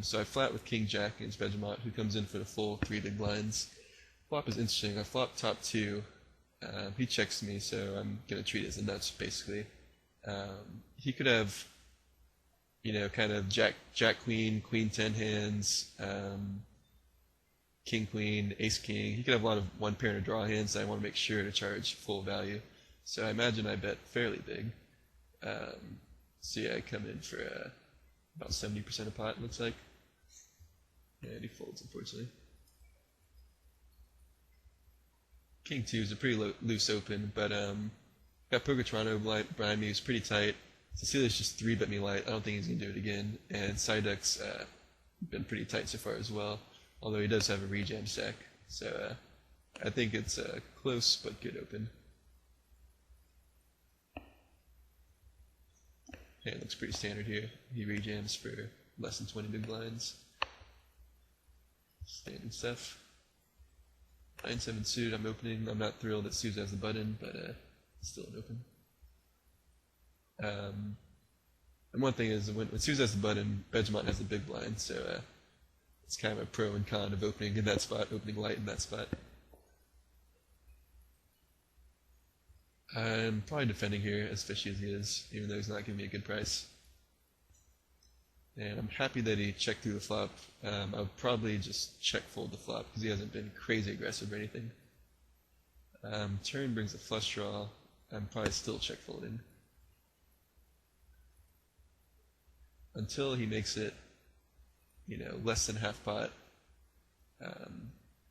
So I flat with King Jack against Vegemite, who comes in for the full 3 big blinds. Flop is interesting. I flop top 2. He checks me, so I'm gonna treat it as a nuts basically. He could have, you know, kind of Jack Queen, Queen 10 hands, King Queen, Ace King. He could have a lot of 1 pair and a draw hands that I want to make sure to charge full value. So I imagine I bet fairly big. So yeah, I come in for about 70% a pot, it looks like. And he folds, unfortunately. King 2 is a pretty loose open, but got Poker Toronto behind me, who's pretty tight. Cecilia's just 3-bet me light. I don't think he's going to do it again. And Psyduck's been pretty tight so far as well, although he does have a rejam stack. So I think it's close but good open. Yeah, it looks pretty standard here. He rejams for less than 20 big blinds. Standard stuff. 9-7 suited, I'm opening. I'm not thrilled that Sousa has the button, but still an open. And one thing is, when Sousa has the button, Vegemite has the big blind, so it's kind of a pro and con of opening in that spot, opening light in that spot. I'm probably defending here, as fishy as he is, even though he's not giving me a good price. And I'm happy that he checked through the flop. I would probably just check fold the flop, because he hasn't been crazy aggressive or anything. Turn brings a flush draw. I'm probably still check folding. Until he makes it, you know, less than half pot.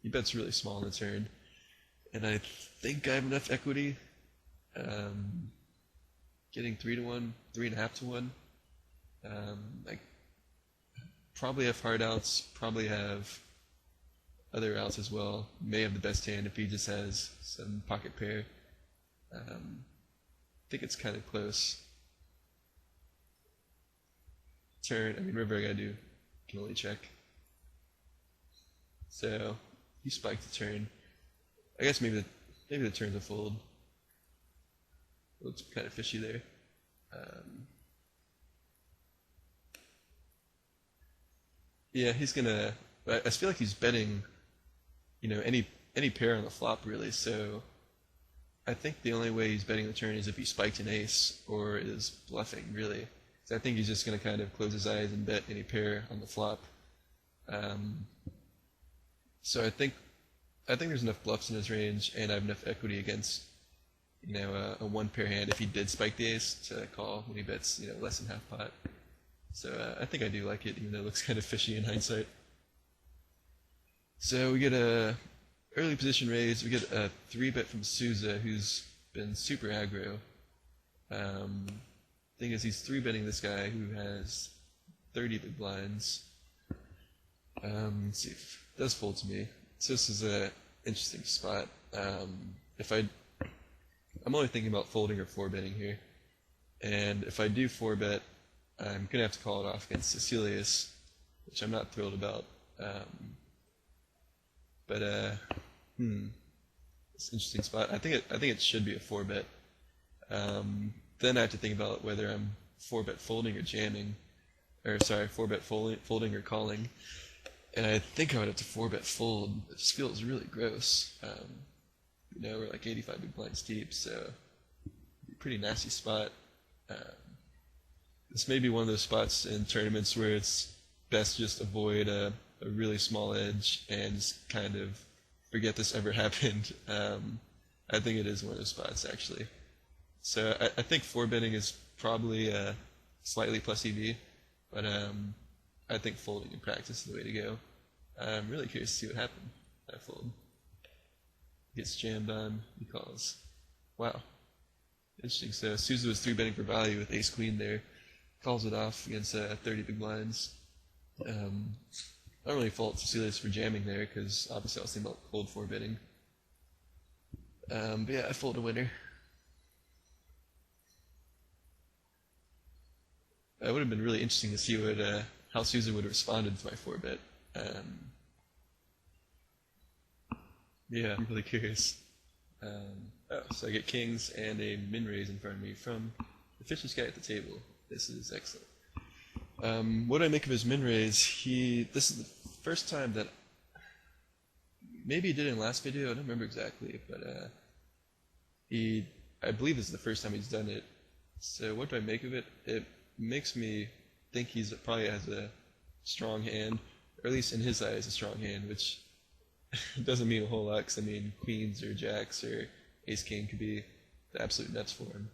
He bets really small on the turn. And I think I have enough equity. Getting 3 to 1, 3.5 to 1. I probably have hard outs, probably have other outs as well. May have the best hand if he just has some pocket pair. I think it's kind of close. Turn, I mean, river I gotta do, can only check. So, he spiked the turn. I guess maybe the turn's a fold. Looks kind of fishy there. Yeah, he's gonna. I feel like he's betting, you know, any pair on the flop really. So I think the only way he's betting the turn is if he spiked an ace or is bluffing really. So I think he's just gonna kind of close his eyes and bet any pair on the flop. So I think there's enough bluffs in his range, and I have enough equity against, you know, a 1 pair hand if he did spike the ace to call when he bets, you know, less than half pot. So I think I do like it, even though it looks kind of fishy in hindsight. So we get a early position raise. We get a 3-bet from Sousa, who's been super aggro. Thing is, he's 3-betting this guy who has 30 big blinds. Let's see if it does fold to me. So this is a interesting spot. I'm only thinking about folding or 4-betting here, and if I do 4-bet, I'm gonna have to call it off against Cecilius, which I'm not thrilled about. It's an interesting spot. I think it should be a 4-bet. Then I have to think about whether I'm 4-bet folding or jamming, or sorry, 4-bet folding or calling. And I think I would have to 4-bet fold. It just feels really gross. You know, we're like 85 big blinds deep, so pretty nasty spot. This may be one of those spots in tournaments where it's best to just avoid a really small edge and just kind of forget this ever happened. I think it is one of those spots, actually. So I think 4-betting is probably slightly plus EV, but I think folding in practice is the way to go. I'm really curious to see what happened. I fold. Gets jammed on, he calls. Wow. Interesting. So Sousa was 3-betting for value with ace queen there. Calls it off against 30 big blinds. I don't really fault Cecilius for jamming there, because obviously I was thinking about cold 4-betting. But yeah, I fold a winner. It would have been really interesting to see what how Sousa would have responded to my 4-bet. Yeah, I'm really curious. So I get kings and a min raise in front of me from the fishiest guy at the table. This is excellent. What do I make of his min raise? This is the first time that, maybe he did it in the last video, I don't remember exactly, but I believe this is the first time he's done it. So what do I make of it? It makes me think he's probably has a strong hand, or at least in his eyes a strong hand, which doesn't mean a whole lot, because I mean queens or jacks or ace king could be the absolute nuts for him.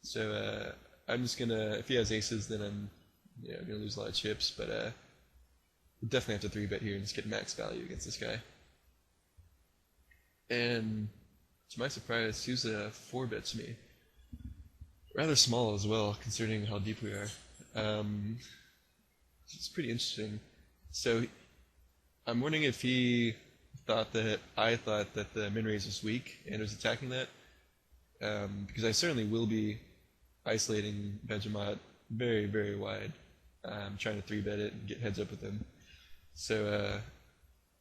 So I'm just gonna, if he has aces, then I'm gonna lose a lot of chips, but we'll definitely have to 3-bet here and just get max value against this guy. And to my surprise, Sousa 4-bets me. Rather small as well, considering how deep we are. It's pretty interesting. So I'm wondering if he thought that I thought that the min raise was weak and was attacking that, because I certainly will be isolating Benjamin very, very wide, trying to 3-bet it and get heads up with him. So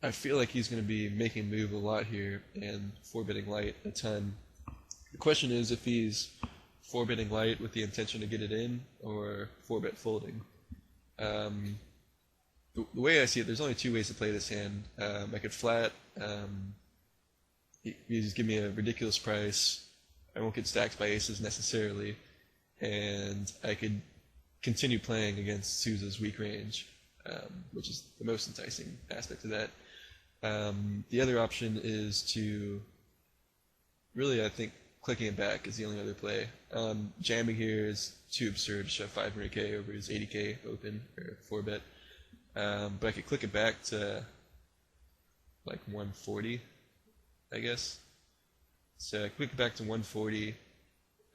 I feel like he's going to be making a move a lot here and 4-betting light a ton. The question is if he's 4-betting light with the intention to get it in, or 4-bet folding. The way I see it, there's only 2 ways to play this hand. I could flat, he just give me a ridiculous price, I won't get stacked by aces necessarily, and I could continue playing against Sousa's weak range, which is the most enticing aspect of that. The other option is to really, I think, clicking it back is the only other play. Jamming here is too absurd to shove 500k over his 80k open, or 4-bet. But I could click it back to like 140, I guess. So I click it back to 140,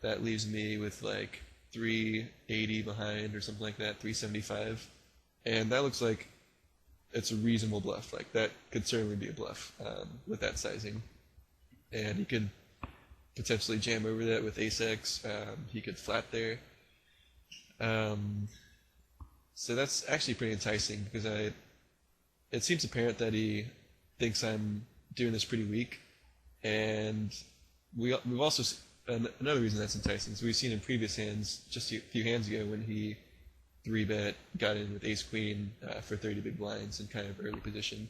that leaves me with like 380 behind or something like that, 375. And that looks like it's a reasonable bluff. Like that could certainly be a bluff with that sizing. And he could potentially jam over that with ace-x. He could flat there. So that's actually pretty enticing, because it seems apparent that he thinks I'm doing this pretty weak. And we've also, another reason that's enticing is we've seen in previous hands, just a few hands ago, when he 3-bet, got in with ace-queen for 30 big blinds in kind of early position.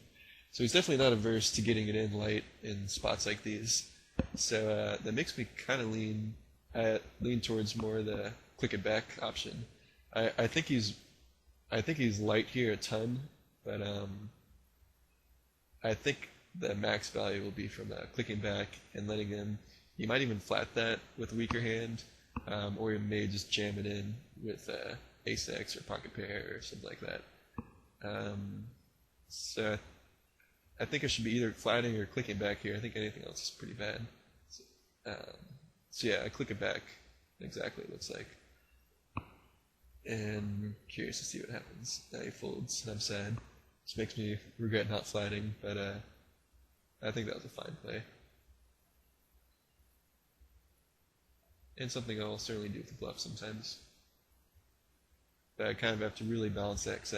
So he's definitely not averse to getting it in light in spots like these. So that makes me kind of lean towards more the click it back option. I think he's light here a ton, but I think the max value will be from clicking back and letting him. He might even flat that with a weaker hand, or he may just jam it in with ace-x or pocket pair or something like that. So I think I should be either flatting or clicking back here. I think anything else is pretty bad. So yeah, I click it back. Exactly what it looks like. And curious to see what happens. Now he folds, and I'm sad. Which makes me regret not flatting, but I think that was a fine play. And something I'll certainly do with the bluff sometimes. But I kind of have to really balance that, because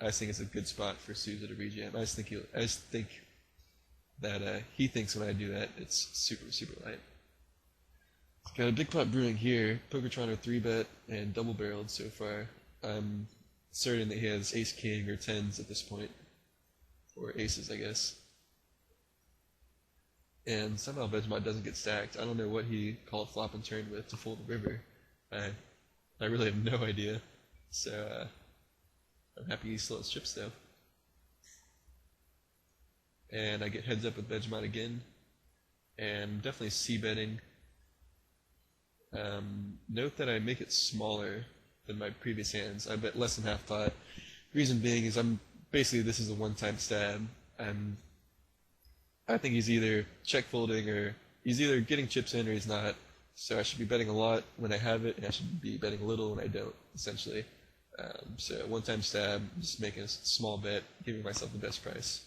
I just think it's a good spot for Sousa to rejam. I just think that he thinks when I do that, it's super, super light. Got a big pot brewing here. Pokertron 3-bet and double-barreled so far. I'm certain that he has ace-king or 10s at this point. Or aces, I guess. And somehow Benjamin doesn't get stacked. I don't know what he called flop and turn with to fold the river. I really have no idea. So I'm happy he still has chips though. And I get heads up with Benjamin again. And definitely c-betting. Note that I make it smaller than my previous hands. I bet less than half pot. Reason being is this is a one-time stab. I think he's either check folding, or he's either getting chips in or he's not. So I should be betting a lot when I have it, and I should be betting a little when I don't, essentially. So one-time stab, just making a small bet, giving myself the best price.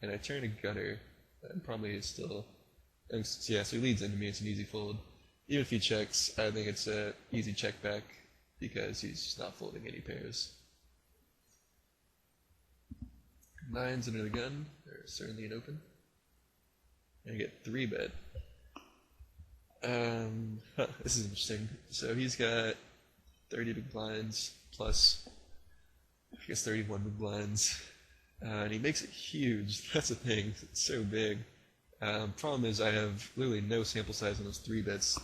And I turn a gutter, and probably is still. And yeah, so he leads into me. It's an easy fold. Even if he checks, I think it's an easy check back, because he's just not folding any pairs. Nines under the gun, or certainly an open. And I get 3-bet. This is interesting. So he's got 30 big blinds plus guess 31 big blinds, and he makes it huge. That's the thing. It's so big. Problem is, I have literally no sample size on those 3-bets.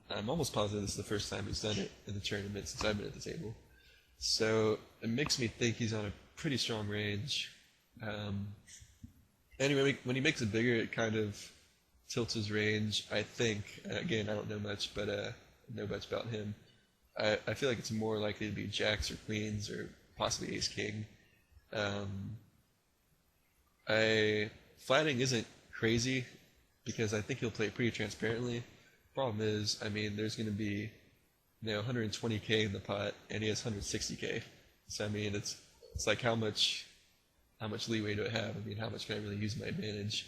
I'm almost positive this is the first time he's done it in the tournament since I've been at the table. So it makes me think he's on a pretty strong range. Anyway, when he makes it bigger, it kind of tilts his range, I think. Again, I don't know much, but know much about him. I feel like it's more likely to be jacks or queens or possibly ace-king. Flatting isn't crazy because I think he'll play pretty transparently. Problem is, I mean, there's going to be 120k in the pot, and he has 160k. So I mean, it's like how much leeway do I have? I mean, how much can I really use my advantage?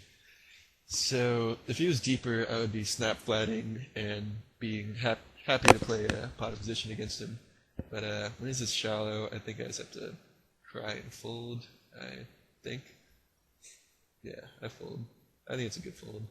So if he was deeper, I would be snap flatting and being happy to play a pot of position against him. But when he's this shallow, I think I just have to cry and fold. I think. Yeah, I fold. I think it's a good fold.